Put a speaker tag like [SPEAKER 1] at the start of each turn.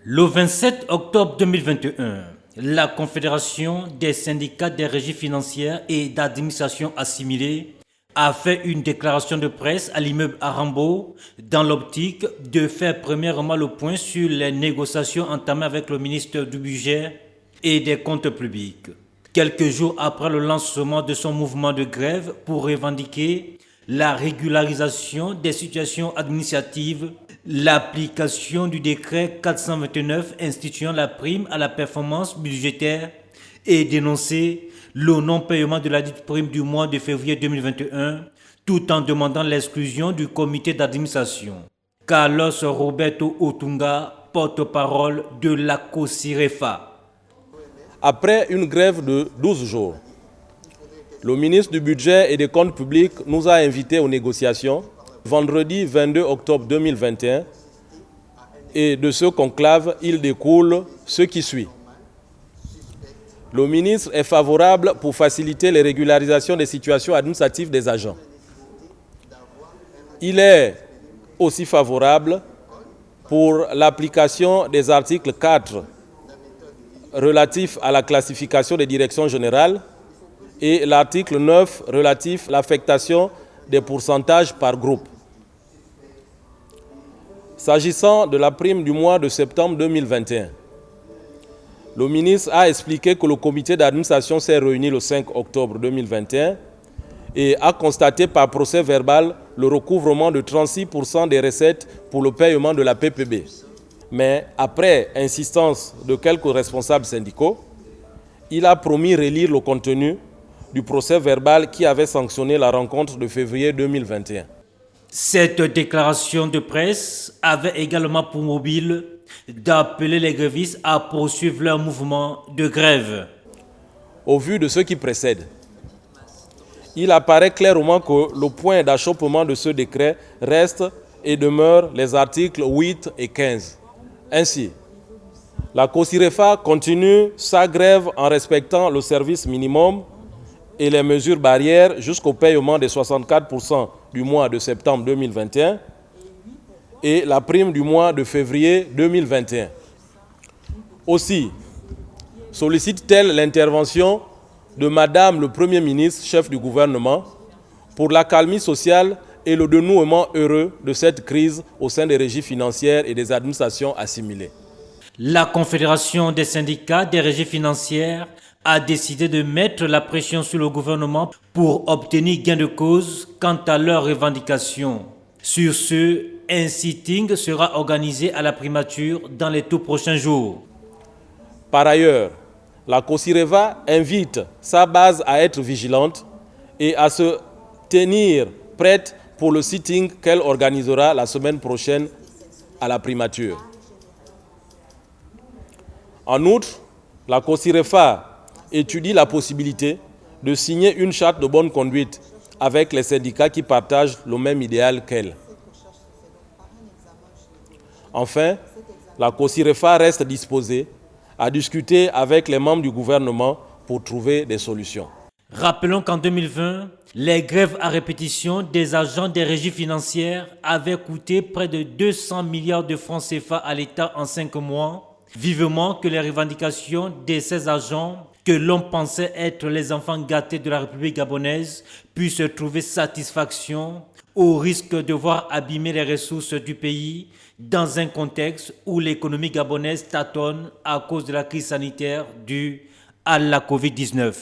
[SPEAKER 1] Le 27 octobre 2021, la Confédération des syndicats des régies financières et d'administration assimilées a fait une déclaration de presse à l'immeuble Arambo dans l'optique de faire premièrement le point sur les négociations entamées avec le ministre du Budget et des Comptes publics. Quelques jours après le lancement de son mouvement de grève pour revendiquer la régularisation des situations administratives, l'application du décret 429 instituant la prime à la performance budgétaire et dénoncer le non-paiement de la dite prime du mois de février 2021, tout en demandant l'exclusion du comité d'administration. Carlos Roberto Otunga, porte-parole de la COSIREFA.
[SPEAKER 2] Après une grève de 12 jours, le ministre du Budget et des Comptes publics nous a invités aux négociations vendredi 22 octobre 2021 et de ce conclave, il découle ce qui suit. Le ministre est favorable pour faciliter les régularisations des situations administratives des agents. Il est aussi favorable pour l'application des articles 4 relatifs à la classification des directions générales et l'article 9 relatif à l'affectation des pourcentages par groupe. S'agissant de la prime du mois de septembre 2021, le ministre a expliqué que le comité d'administration s'est réuni le 5 octobre 2021 et a constaté par procès verbal le recouvrement de 36% des recettes pour le paiement de la PPB. Mais après insistance de quelques responsables syndicaux, il a promis relire le contenu du procès verbal qui avait sanctionné la rencontre de février 2021.
[SPEAKER 1] Cette déclaration de presse avait également pour mobile d'appeler les grévistes à poursuivre leur mouvement de grève.
[SPEAKER 2] Au vu de ce qui précède, il apparaît clairement que le point d'achoppement de ce décret reste et demeure les articles 8 et 15. Ainsi, la COSIREFA continue sa grève en respectant le service minimum et les mesures barrières jusqu'au paiement des 64% du mois de septembre 2021 et la prime du mois de février 2021. Aussi, sollicite-t-elle l'intervention de Madame le Premier ministre, chef du gouvernement, pour l'accalmie sociale et le dénouement heureux de cette crise au sein des régies financières et des administrations assimilées.
[SPEAKER 1] La Confédération des syndicats des régies financières a décidé de mettre la pression sur le gouvernement pour obtenir gain de cause quant à leurs revendications. Sur ce, un sitting sera organisé à la primature dans les tout prochains jours.
[SPEAKER 2] Par ailleurs, la COSIREFA invite sa base à être vigilante et à se tenir prête pour le sitting qu'elle organisera la semaine prochaine à la primature. En outre, la COSIREFA étudie la possibilité de signer une charte de bonne conduite avec les syndicats qui partagent le même idéal qu'elle. Enfin, la COSIREFA reste disposée à discuter avec les membres du gouvernement pour trouver des solutions.
[SPEAKER 1] Rappelons qu'en 2020, les grèves à répétition des agents des régies financières avaient coûté près de 200 milliards de francs CFA à l'État en 5 mois. Vivement que les revendications de ces agents, que l'on pensait être les enfants gâtés de la République gabonaise, puissent trouver satisfaction au risque de voir abîmer les ressources du pays dans un contexte où l'économie gabonaise tâtonne à cause de la crise sanitaire due à la Covid-19.